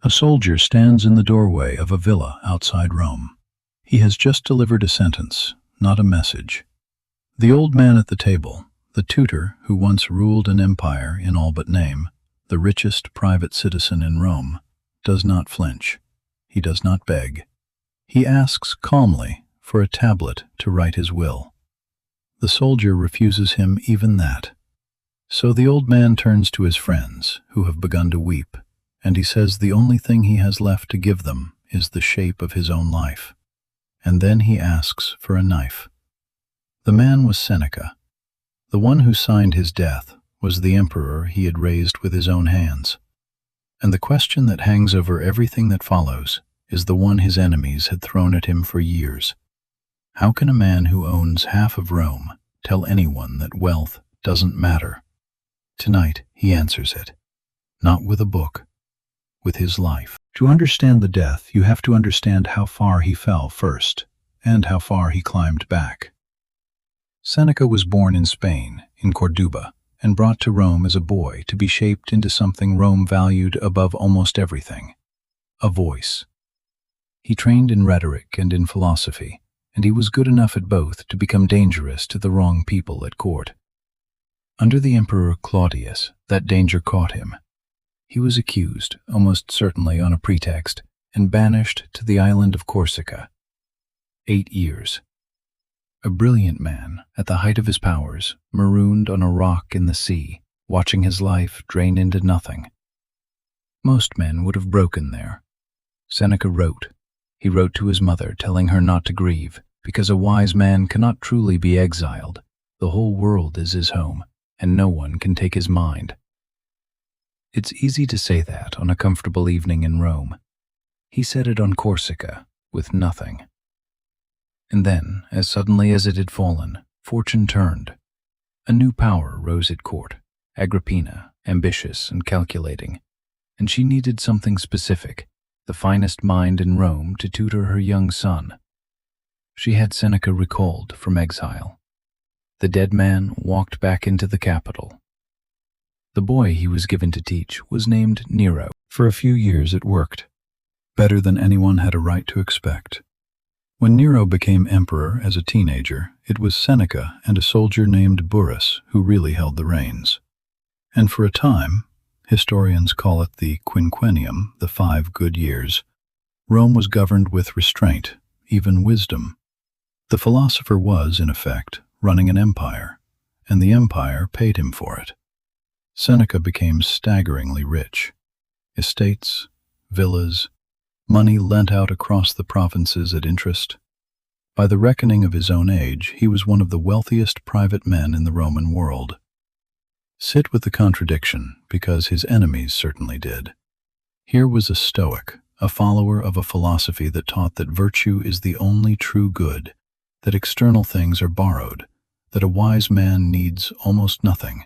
A soldier stands in the doorway of a villa outside Rome. He has just delivered a sentence, not a message. The old man at the table, the tutor who once ruled an empire in all but name, the richest private citizen in Rome, does not flinch. He does not beg. He asks calmly for a tablet to write his will. The soldier refuses him even that. So the old man turns to his friends, who have begun to weep, and he says the only thing he has left to give them is the shape of his own life. And then he asks for a knife. The man was Seneca. The one who signed his death was the emperor he had raised with his own hands. And the question that hangs over everything that follows is the one his enemies had thrown at him for years. How can a man who owns half of Rome tell anyone that wealth doesn't matter? Tonight he answers it, not with a book, with his life. To understand the death, you have to understand how far he fell first, and how far he climbed back. Seneca was born in Spain, in Corduba, and brought to Rome as a boy to be shaped into something Rome valued above almost everything: a voice. He trained in rhetoric and in philosophy, and he was good enough at both to become dangerous to the wrong people at court. Under the Emperor Claudius, that danger caught him. He was accused, almost certainly on a pretext, and banished to the island of Corsica. 8 years. A brilliant man, at the height of his powers, marooned on a rock in the sea, watching his life drain into nothing. Most men would have broken there. Seneca wrote. He wrote to his mother, telling her not to grieve, because a wise man cannot truly be exiled. The whole world is his home, and no one can take his mind. It's easy to say that on a comfortable evening in Rome. He said it on Corsica, with nothing. And then, as suddenly as it had fallen, fortune turned. A new power rose at court, Agrippina, ambitious and calculating, and she needed something specific, the finest mind in Rome to tutor her young son. She had Seneca recalled from exile. The dead man walked back into the capital. The boy he was given to teach was named Nero. For a few years it worked, better than anyone had a right to expect. When Nero became emperor as a teenager, it was Seneca and a soldier named Burrus who really held the reins. And for a time, historians call it the quinquennium, the 5 good years, Rome was governed with restraint, even wisdom. The philosopher was, in effect, running an empire, and the empire paid him for it. Seneca became staggeringly rich. Estates, villas, money lent out across the provinces at interest. By the reckoning of his own age, he was one of the wealthiest private men in the Roman world. Sit with the contradiction, because his enemies certainly did. Here was a Stoic, a follower of a philosophy that taught that virtue is the only true good, that external things are borrowed, that a wise man needs almost nothing.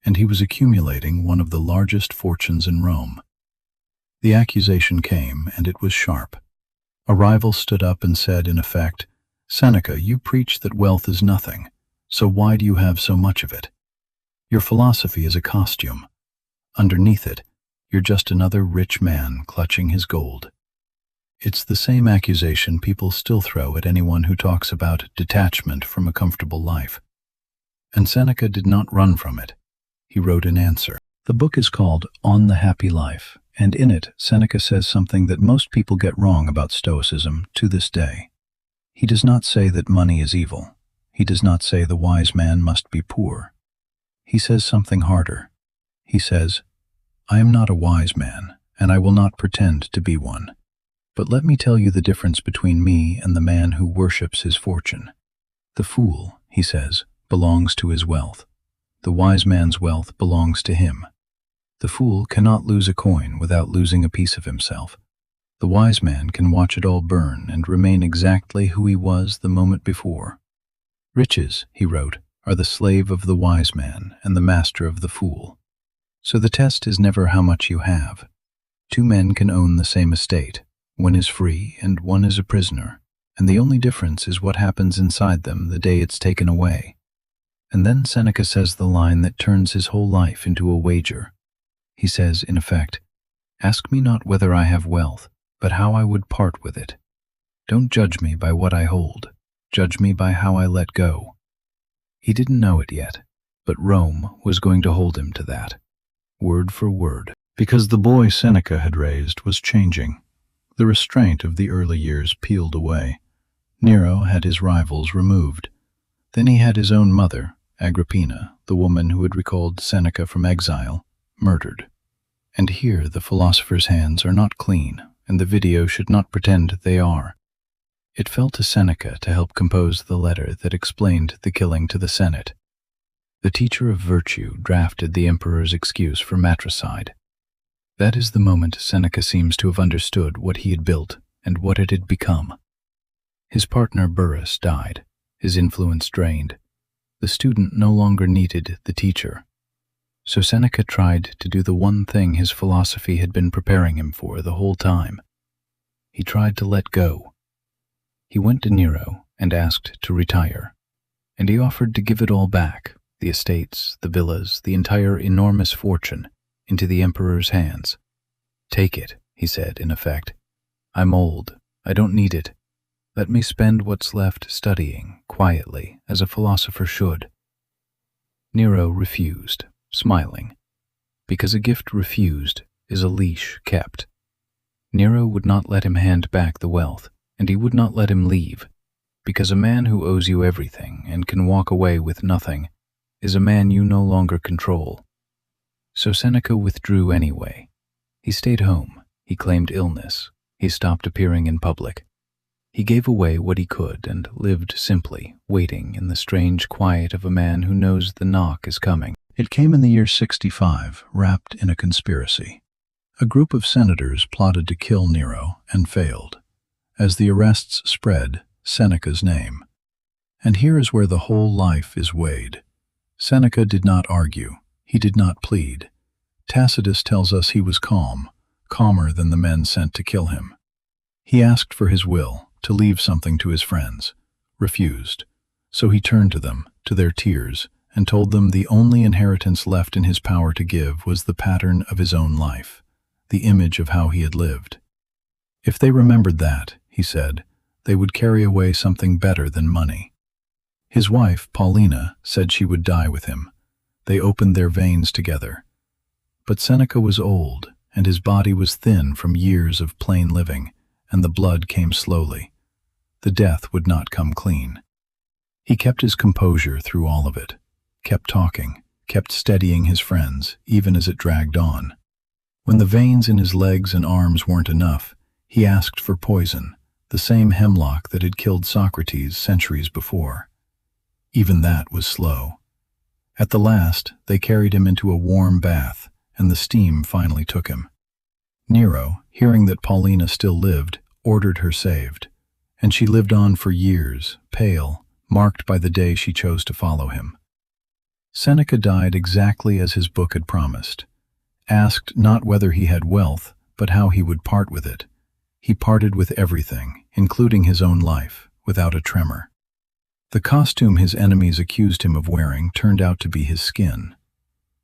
And he was accumulating one of the largest fortunes in Rome. The accusation came, and it was sharp. A rival stood up and said, in effect, "Seneca, you preach that wealth is nothing, so why do you have so much of it? Your philosophy is a costume. Underneath it, you're just another rich man clutching his gold." It's the same accusation people still throw at anyone who talks about detachment from a comfortable life. And Seneca did not run from it. He wrote an answer. The book is called On the Happy Life, and in it, Seneca says something that most people get wrong about Stoicism to this day. He does not say that money is evil. He does not say the wise man must be poor. He says something harder. He says, "I am not a wise man, and I will not pretend to be one. But let me tell you the difference between me and the man who worships his fortune. The fool," he says, "belongs to his wealth. The wise man's wealth belongs to him. The fool cannot lose a coin without losing a piece of himself. The wise man can watch it all burn and remain exactly who he was the moment before. Riches," he wrote, "are the slave of the wise man and the master of the fool. So the test is never how much you have. 2 men can own the same estate. One is free and one is a prisoner, and the only difference is what happens inside them the day it's taken away." And then Seneca says the line that turns his whole life into a wager. He says, in effect, Ask me not whether I have wealth, but how I would part with it. Don't judge me by what I hold. Judge me by how I let go. He didn't know it yet, but Rome was going to hold him to that, word for word, because the boy Seneca had raised was changing. The restraint of the early years peeled away. Nero had his rivals removed. Then he had his own mother, Agrippina, the woman who had recalled Seneca from exile, murdered. And here the philosopher's hands are not clean, and the video should not pretend they are. It fell to Seneca to help compose the letter that explained the killing to the Senate. The teacher of virtue drafted the emperor's excuse for matricide. That is the moment Seneca seems to have understood what he had built and what it had become. His partner Burrus died, his influence drained. The student no longer needed the teacher. So Seneca tried to do the one thing his philosophy had been preparing him for the whole time. He tried to let go. He went to Nero and asked to retire, and he offered to give it all back, the estates, the villas, the entire enormous fortune, into the emperor's hands. Take it, he said, in effect. I'm old. I don't need it. Let me spend what's left studying, quietly, as a philosopher should. Nero refused, smiling, because a gift refused is a leash kept. Nero would not let him hand back the wealth, and he would not let him leave, because a man who owes you everything and can walk away with nothing is a man you no longer control. So Seneca withdrew anyway. He stayed home, he claimed illness, he stopped appearing in public. He gave away what he could and lived simply, waiting in the strange quiet of a man who knows the knock is coming. It came in the year 65, wrapped in a conspiracy. A group of senators plotted to kill Nero and failed. As the arrests spread, Seneca's name. And here is where the whole life is weighed. Seneca did not argue. He did not plead. Tacitus tells us he was calm, calmer than the men sent to kill him. He asked for his will, to leave something to his friends, refused. So he turned to them, to their tears, and told them the only inheritance left in his power to give was the pattern of his own life, the image of how he had lived. If they remembered that, he said, they would carry away something better than money. His wife, Paulina, said she would die with him. They opened their veins together. But Seneca was old, and his body was thin from years of plain living, and the blood came slowly. The death would not come clean. He kept his composure through all of it, kept talking, kept steadying his friends, even as it dragged on. When the veins in his legs and arms weren't enough, he asked for poison, the same hemlock that had killed Socrates centuries before. Even that was slow. At the last, they carried him into a warm bath, and the steam finally took him. Nero, hearing that Paulina still lived, ordered her saved, and she lived on for years, pale, marked by the day she chose to follow him. Seneca died exactly as his book had promised. Asked not whether he had wealth, but how he would part with it. He parted with everything, including his own life, without a tremor. The costume his enemies accused him of wearing turned out to be his skin.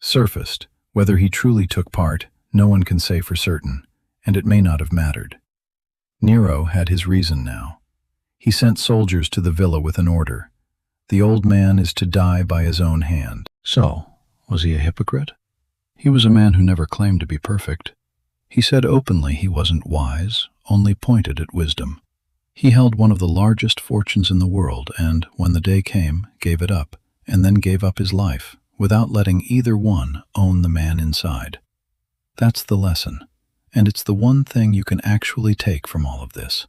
Surfaced, whether he truly took part, no one can say for certain, and it may not have mattered. Nero had his reason now. He sent soldiers to the villa with an order. The old man is to die by his own hand. So, was he a hypocrite? He was a man who never claimed to be perfect. He said openly he wasn't wise, only pointed at wisdom. He held one of the largest fortunes in the world and, when the day came, gave it up, and then gave up his life, without letting either one own the man inside. That's the lesson, and it's the one thing you can actually take from all of this.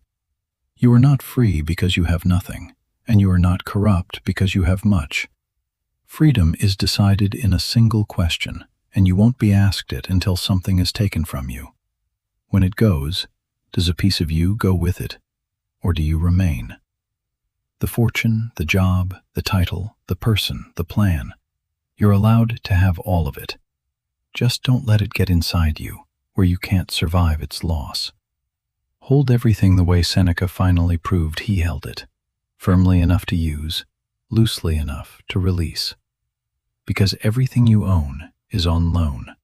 You are not free because you have nothing, and you are not corrupt because you have much. Freedom is decided in a single question, and you won't be asked it until something is taken from you. When it goes, does a piece of you go with it, or do you remain? The fortune, the job, the title, the person, the plan. You're allowed to have all of it. Just don't let it get inside you, where you can't survive its loss. Hold everything the way Seneca finally proved he held it, firmly enough to use, loosely enough to release. Because everything you own is on loan.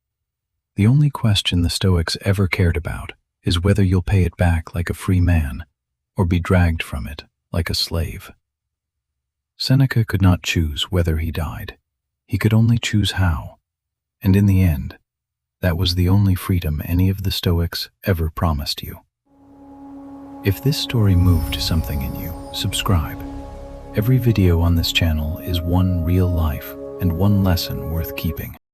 The only question the Stoics ever cared about is whether you'll pay it back like a free man or be dragged from it like a slave. Seneca could not choose whether he died. He could only choose how. And in the end, that was the only freedom any of the Stoics ever promised you. If this story moved something in you, subscribe. Every video on this channel is one real life and one lesson worth keeping.